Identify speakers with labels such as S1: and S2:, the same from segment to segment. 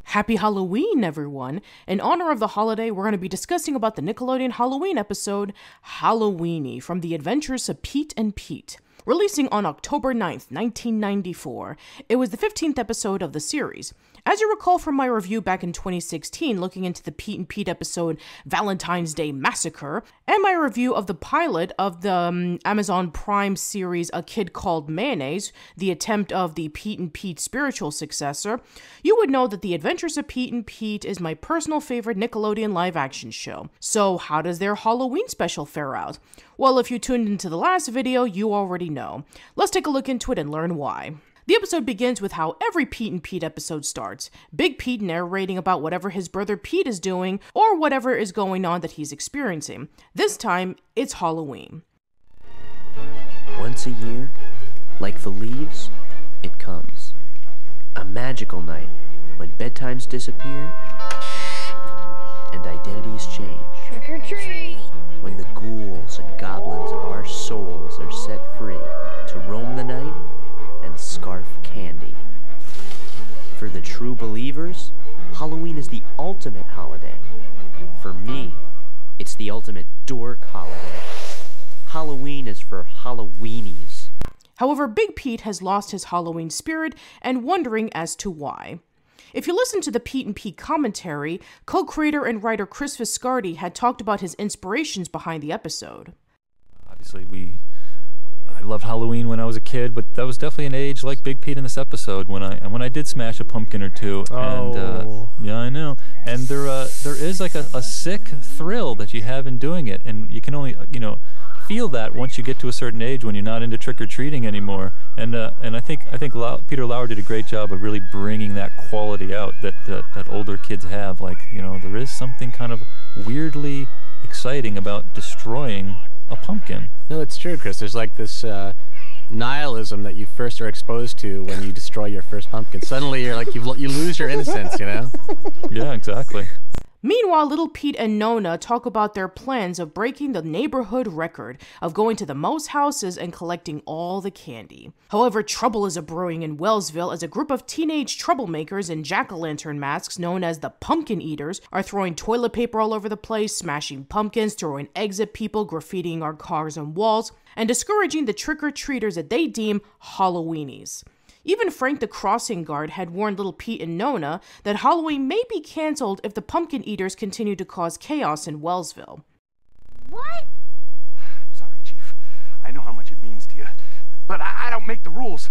S1: Happy Halloween, everyone! In honor of the holiday, we're going to be discussing about the Nickelodeon Halloween episode, Halloweenie, from the Adventures of Pete and Pete. Releasing on October 9th, 1994, it was the 15th episode of the series. As you recall from my review back in 2016, looking into the Pete and Pete episode Valentine's Day Massacre, and my review of the pilot of the Amazon Prime series A Kid Called Mayonnaise, the attempt of the Pete and Pete spiritual successor, you would know that The Adventures of Pete and Pete is my personal favorite Nickelodeon live-action show. So how does their Halloween special fare out? Well, if you tuned into the last video, you already know. Let's take a look into it and learn why. The episode begins with how every Pete and Pete episode starts. Big Pete narrating about whatever his brother Pete is doing, or whatever is going on that he's experiencing. This time, it's Halloween.
S2: Once a year, like the leaves, it comes. A magical night when bedtimes disappear and identities change.
S3: Trick or treat!
S2: When the ghouls and goblins of our souls are set free to roam the night and scarf candy. For the true believers, Halloween is the ultimate holiday. For me, it's the ultimate dork holiday. Halloween is for Halloweenies.
S1: However, Big Pete has lost his Halloween spirit and wondering as to why. If you listen to the Pete and Pete commentary, co-creator and writer Chris Viscardi had talked about his inspirations behind the episode.
S4: Obviously, I loved Halloween when I was a kid, but that was definitely an age like Big Pete in this episode when I did smash a pumpkin or two. And yeah, I know. And there is like a sick thrill that you have in doing it, and you can only feel that once you get to a certain age when you're not into trick-or-treating anymore. And I think Peter Lauer did a great job of really bringing that quality out that older kids have. Like, there is something kind of weirdly exciting about destroying a pumpkin.
S5: No, it's true, Chris. There's like this nihilism that you first are exposed to when you destroy your first pumpkin. Suddenly you're like, you lose your innocence,
S4: Yeah, exactly.
S1: Meanwhile, Little Pete and Nona talk about their plans of breaking the neighborhood record of going to the most houses and collecting all the candy. However, trouble is brewing in Wellsville as a group of teenage troublemakers in jack-o'-lantern masks known as the Pumpkin Eaters are throwing toilet paper all over the place, smashing pumpkins, throwing eggs at people, graffitiing our cars and walls, and discouraging the trick-or-treaters that they deem Halloweenies. Even Frank the crossing guard had warned Little Pete and Nona that Halloween may be cancelled if the Pumpkin Eaters continue to cause chaos in Wellsville.
S3: What?
S6: Sorry, Chief. I know how much it means to you. But I don't make the rules.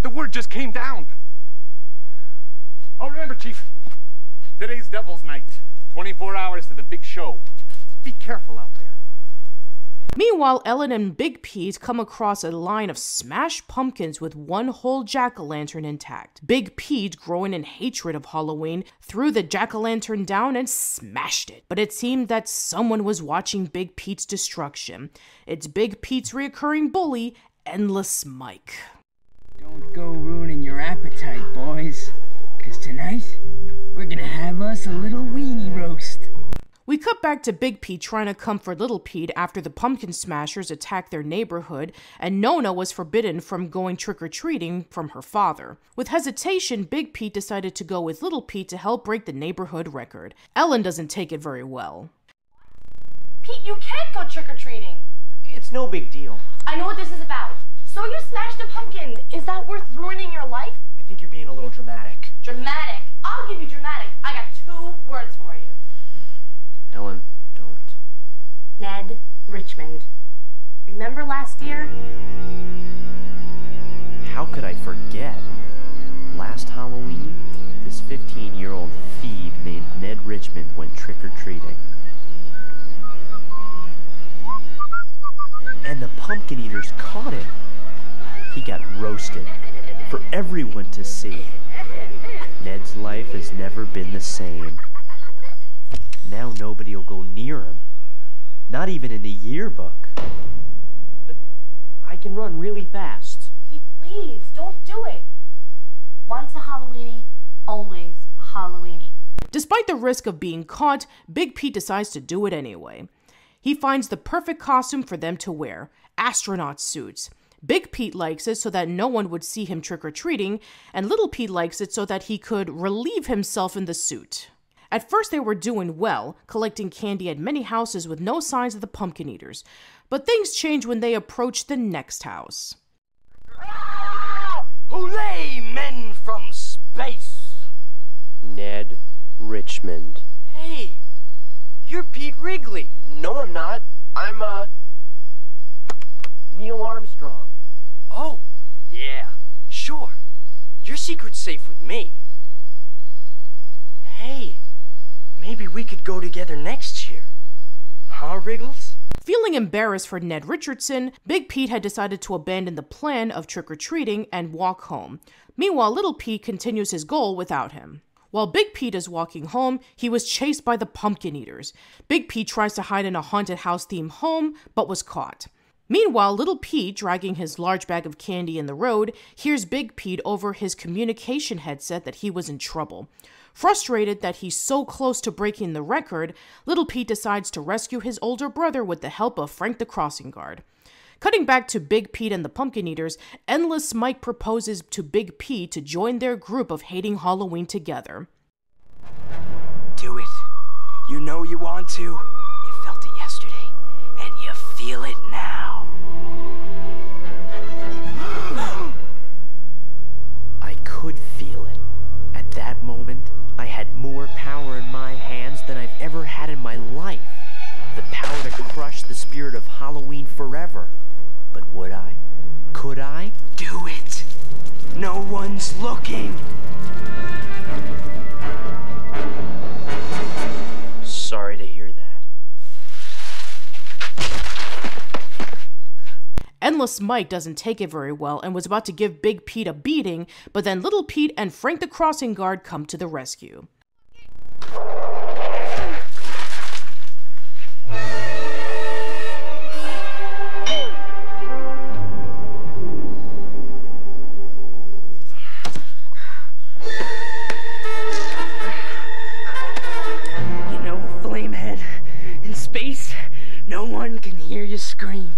S6: The word just came down. Oh, remember, Chief. Today's Devil's Night. 24 hours to the big show. Be careful out there.
S1: Meanwhile, Ellen and Big Pete come across a line of smashed pumpkins with one whole jack-o'-lantern intact. Big Pete, growing in hatred of Halloween, threw the jack-o'-lantern down and smashed it. But it seemed that someone was watching Big Pete's destruction. It's Big Pete's reoccurring bully, Endless Mike.
S7: Don't go ruining your appetite, boys. 'Cause tonight, we're gonna have us a little weenie roast.
S1: We cut back to Big Pete trying to comfort Little Pete after the pumpkin smashers attacked their neighborhood, and Nona was forbidden from going trick-or-treating from her father. With hesitation, Big Pete decided to go with Little Pete to help break the neighborhood record. Ellen doesn't take it very well.
S8: Pete, you can't go trick-or-treating.
S2: It's no big deal.
S8: I know what this is about. So you smashed a pumpkin. Is that worth ruining your life?
S2: I think you're being a little dramatic.
S8: Dramatic? I'll give you dramatic. I got 2 words for you.
S2: Ellen, don't.
S8: Ned Richmond. Remember last year?
S2: How could I forget? Last Halloween, this 15-year-old phoebe named Ned Richmond went trick-or-treating. And the Pumpkin Eaters caught him. He got roasted for everyone to see. Ned's life has never been the same. Now nobody will go near him. Not even in the yearbook. But I can run really fast.
S8: Pete, please, don't do it. Once a Halloweenie, always a Halloweenie.
S1: Despite the risk of being caught, Big Pete decides to do it anyway. He finds the perfect costume for them to wear, astronaut suits. Big Pete likes it so that no one would see him trick-or-treating, and Little Pete likes it so that he could relieve himself in the suit. At first they were doing well, collecting candy at many houses with no signs of the pumpkin eaters, but things changed when they approached the next house.
S7: Hooray, men from space!
S2: Ned Richmond.
S7: Hey, you're Pete Wrigley.
S2: No, I'm not. I'm, Neil Armstrong.
S7: Oh, yeah, sure. Your secret's safe with me. Hey, maybe we could go together next year. Huh, Wriggles?
S1: Feeling embarrassed for Ned Richardson, Big Pete had decided to abandon the plan of trick-or-treating and walk home. Meanwhile, Little Pete continues his goal without him. While Big Pete is walking home, he was chased by the pumpkin eaters. Big Pete tries to hide in a haunted house-themed home, but was caught. Meanwhile, Little Pete, dragging his large bag of candy in the road, hears Big Pete over his communication headset that he was in trouble. Frustrated that he's so close to breaking the record, Little Pete decides to rescue his older brother with the help of Frank the Crossing Guard. Cutting back to Big Pete and the Pumpkin Eaters, Endless Mike proposes to Big Pete to join their group of hating Halloween together.
S7: Do it. You know you want to. You felt it yesterday, and you feel it now.
S2: I could feel it. At that moment, I had more power in my hands than I've ever had in my life. The power to crush the spirit of Halloween forever. But would I? Could I?
S7: Do it. No one's looking.
S2: Sorry to hear that.
S1: Endless Mike doesn't take it very well and was about to give Big Pete a beating, but then Little Pete and Frank the Crossing Guard come to the rescue.
S7: You know, Flamehead, in space, no one can hear you scream.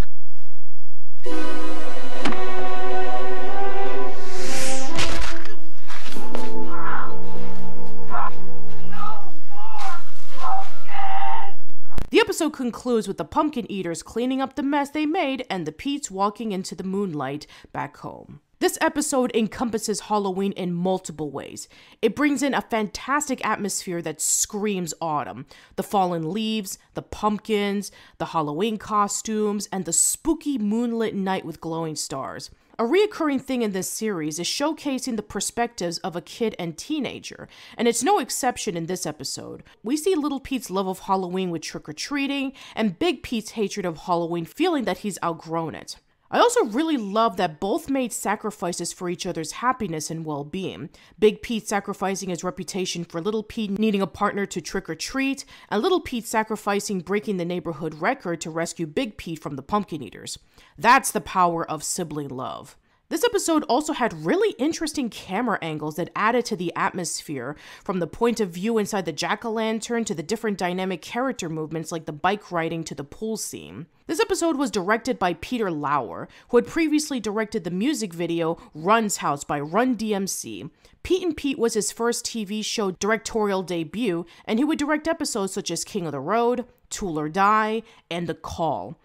S1: The episode concludes with the Pumpkin Eaters cleaning up the mess they made and the Petes walking into the moonlight back home. This episode encompasses Halloween in multiple ways. It brings in a fantastic atmosphere that screams autumn. The fallen leaves, the pumpkins, the Halloween costumes, and the spooky moonlit night with glowing stars. A reoccurring thing in this series is showcasing the perspectives of a kid and teenager, and it's no exception in this episode. We see Little Pete's love of Halloween with trick-or-treating, and Big Pete's hatred of Halloween, feeling that he's outgrown it. I also really love that both made sacrifices for each other's happiness and well-being. Big Pete sacrificing his reputation for Little Pete needing a partner to trick-or-treat, and Little Pete sacrificing breaking the neighborhood record to rescue Big Pete from the Pumpkin Eaters. That's the power of sibling love. This episode also had really interesting camera angles that added to the atmosphere, from the point of view inside the jack-o'-lantern to the different dynamic character movements like the bike riding to the pool scene. This episode was directed by Peter Lauer, who had previously directed the music video Run's House by Run DMC. Pete and Pete was his first TV show directorial debut, and he would direct episodes such as King of the Road, Tool or Die, and The Call.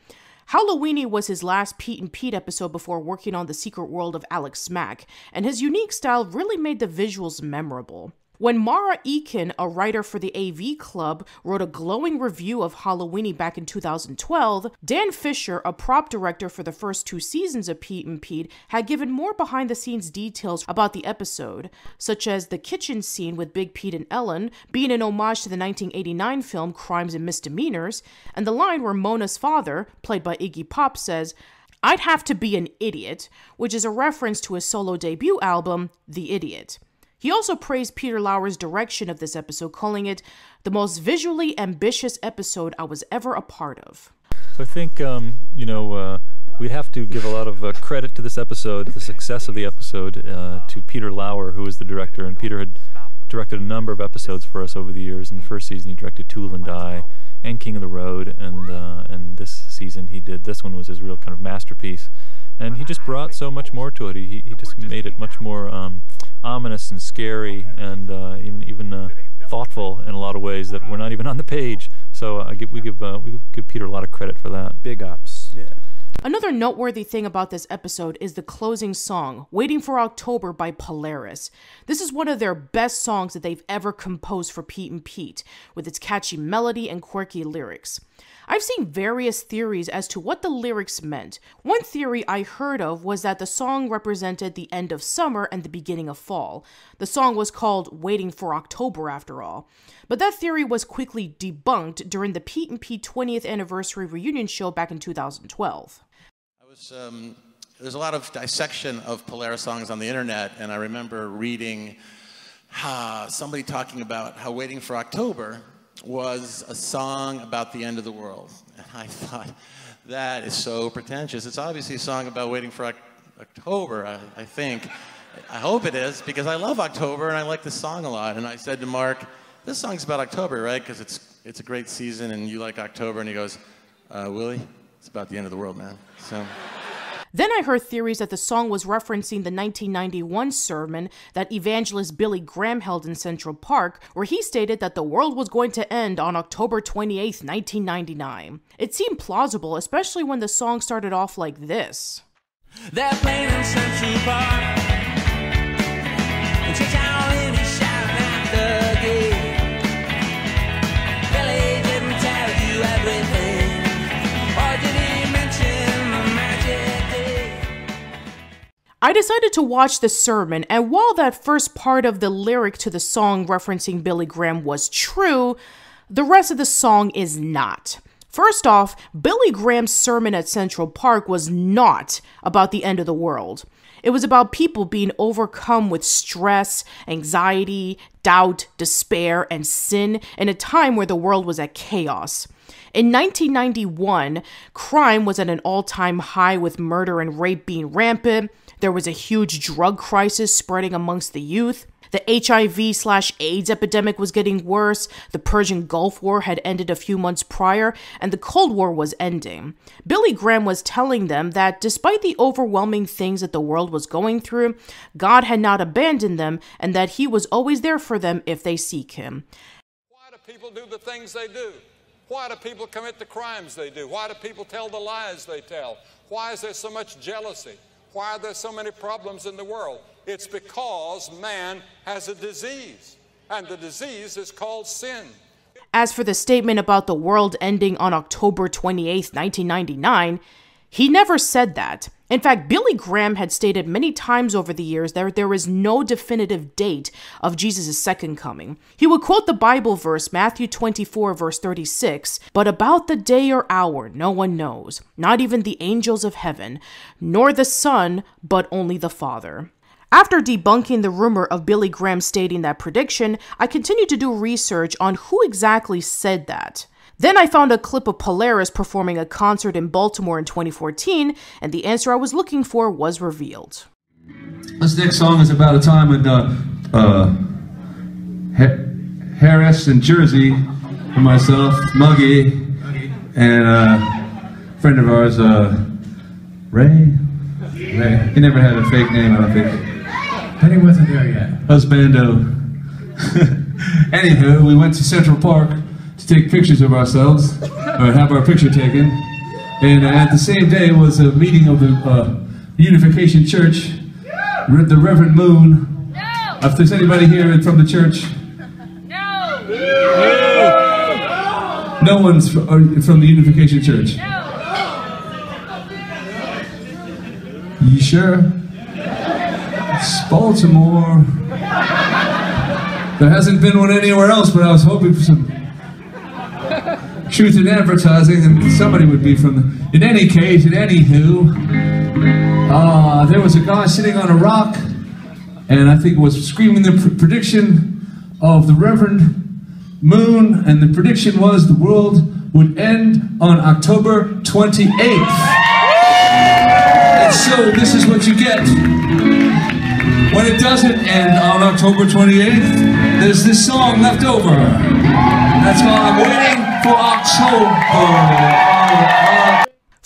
S1: Halloweenie was his last Pete and Pete episode before working on The Secret World of Alex Mack, and his unique style really made the visuals memorable. When Mara Eakin, a writer for the AV Club, wrote a glowing review of Halloweenie back in 2012, Dan Fisher, a prop director for the first 2 seasons of Pete and Pete, had given more behind-the-scenes details about the episode, such as the kitchen scene with Big Pete and Ellen being an homage to the 1989 film Crimes and Misdemeanors, and the line where Mona's father, played by Iggy Pop, says, "I'd have to be an idiot," which is a reference to his solo debut album, The Idiot. He also praised Peter Lauer's direction of this episode, calling it the most visually ambitious episode I was ever a part of.
S4: So I think, we'd have to give a lot of credit to this episode, the success of the episode, to Peter Lauer, who is the director. And Peter had directed a number of episodes for us over the years. In the first season, he directed Tool and Die and King of the Road. And this season, this one was his real kind of masterpiece. and he just brought so much more to it. He just made it much more ominous and scary, and even thoughtful in a lot of ways that were not even on the page. So we give Peter a lot of credit for that.
S5: Big ups. Yeah.
S1: Another noteworthy thing about this episode is the closing song, Waiting for October by Polaris. This is one of their best songs that they've ever composed for Pete and Pete, with its catchy melody and quirky lyrics. I've seen various theories as to what the lyrics meant. One theory I heard of was that the song represented the end of summer and the beginning of fall. The song was called Waiting for October after all. But that theory was quickly debunked during the Pete and Pete 20th anniversary reunion show back in 2012.
S9: There's a lot of dissection of Polaris songs on the internet, and I remember reading somebody talking about how Waiting for October was a song about the end of the world. And I thought, that is so pretentious. It's obviously a song about waiting for October, I think. I hope it is, because I love October and I like this song a lot. And I said to Mark, this song's about October, right? Because it's a great season and you like October. And he goes, Willie, it's about the end of the world, man. So.
S1: Then I heard theories that the song was referencing the 1991 sermon that evangelist Billy Graham held in Central Park, where he stated that the world was going to end on October 28th, 1999. It seemed plausible, especially when the song started off like this.
S10: They're playing in Central Park, and she's shouting and shouting at the gate. Billy didn't tell you everything, or did he mention the magic day?
S1: I decided to watch the sermon, and while that first part of the lyric to the song referencing Billy Graham was true, the rest of the song is not. First off, Billy Graham's sermon at Central Park was not about the end of the world. It was about people being overcome with stress, anxiety, doubt, despair, and sin in a time where the world was at chaos. In 1991, crime was at an all-time high with murder and rape being rampant. There was a huge drug crisis spreading amongst the youth. The HIV/AIDS epidemic was getting worse, the Persian Gulf War had ended a few months prior, and the Cold War was ending. Billy Graham was telling them that despite the overwhelming things that the world was going through, God had not abandoned them and that he was always there for them if they seek him.
S11: Why do people do the things they do? Why do people commit the crimes they do? Why do people tell the lies they tell? Why is there so much jealousy? Why are there so many problems in the world? It's because man has a disease, and the disease is called sin.
S1: As for the statement about the world ending on October 28th, 1999, he never said that. In fact, Billy Graham had stated many times over the years that there is no definitive date of Jesus' second coming. He would quote the Bible verse, Matthew 24, verse 36, "But about the day or hour no one knows, not even the angels of heaven, nor the Son, but only the Father." After debunking the rumor of Billy Graham stating that prediction, I continued to do research on who exactly said that. Then I found a clip of Polaris performing a concert in Baltimore in 2014, and the answer I was looking for was revealed.
S12: This next song is about a time in Harris and Jersey, for myself, Muggy, and a friend of ours, Ray. He never had a fake name, I don't think.
S13: Penny wasn't there yet.
S12: Husbando. Anywho, we went to Central Park to take pictures of ourselves, or have our picture taken. And at the same day was a meeting of the Unification Church, the Reverend Moon.
S3: No!
S12: If there's anybody here from the church.
S3: No!
S12: No one's from the Unification Church.
S3: No!
S12: You sure? It's Baltimore. There hasn't been one anywhere else, but I was hoping for some truth in advertising, and somebody would be from the... In any case, anywho, there was a guy sitting on a rock, and I think was screaming the prediction of the Reverend Moon, and the prediction was the world would end on October 28th. And so this is what you get. When it doesn't end on October 28th, there's this song left over. That's why I'm waiting for October.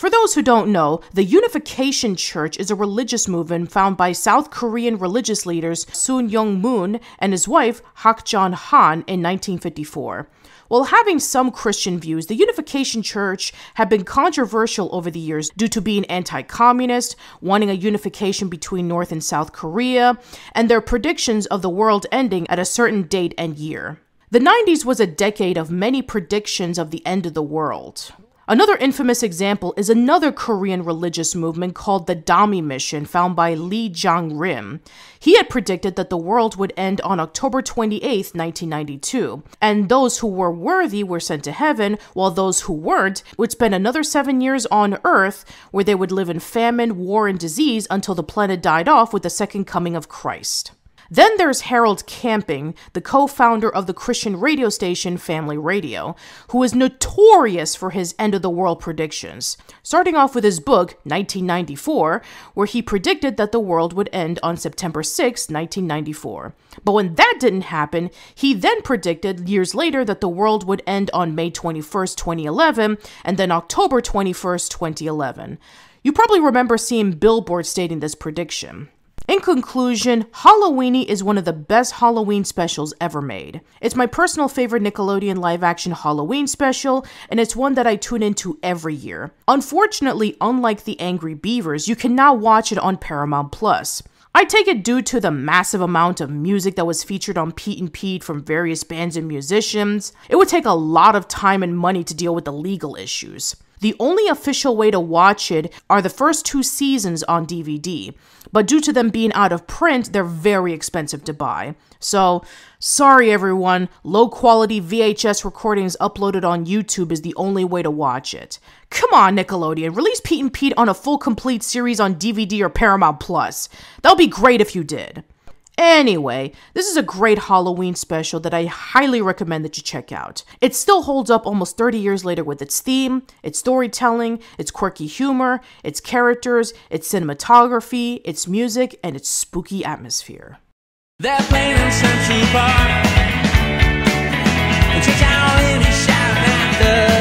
S1: For those who don't know, the Unification Church is a religious movement found by South Korean religious leaders Sun Young-moon and his wife Hak Jong-han in 1954. While having some Christian views, the Unification Church had been controversial over the years due to being anti-communist, wanting a unification between North and South Korea, and their predictions of the world ending at a certain date and year. The 90s was a decade of many predictions of the end of the world. Another infamous example is another Korean religious movement called the Dami Mission, found by Lee Jang-rim. He had predicted that the world would end on October 28, 1992, and those who were worthy were sent to heaven, while those who weren't would spend another 7 years on Earth, where they would live in famine, war, and disease until the planet died off with the second coming of Christ. Then there's Harold Camping, the co-founder of the Christian radio station Family Radio, who is notorious for his end-of-the-world predictions, starting off with his book, 1994, where he predicted that the world would end on September 6, 1994. But when that didn't happen, he then predicted years later that the world would end on May 21st, 2011, and then October 21st, 2011. You probably remember seeing billboards stating this prediction. In conclusion, Halloweenie is one of the best Halloween specials ever made. It's my personal favorite Nickelodeon live-action Halloween special, and it's one that I tune into every year. Unfortunately, unlike The Angry Beavers, you can now watch it on Paramount+. I take it due to the massive amount of music that was featured on Pete and Pete from various bands and musicians. It would take a lot of time and money to deal with the legal issues. The only official way to watch it are the first 2 seasons on DVD, but due to them being out of print, they're very expensive to buy. So, sorry everyone, low-quality VHS recordings uploaded on YouTube is the only way to watch it. Come on, Nickelodeon, release Pete and Pete on a full complete series on DVD or Paramount+. That would be great if you did. Anyway, this is a great Halloween special that I highly recommend that you check out. It still holds up almost 30 years later with its theme, its storytelling, its quirky humor, its characters, its cinematography, its music, and its spooky atmosphere.
S10: They're playing in Central Park, and Halloweenie shouting at the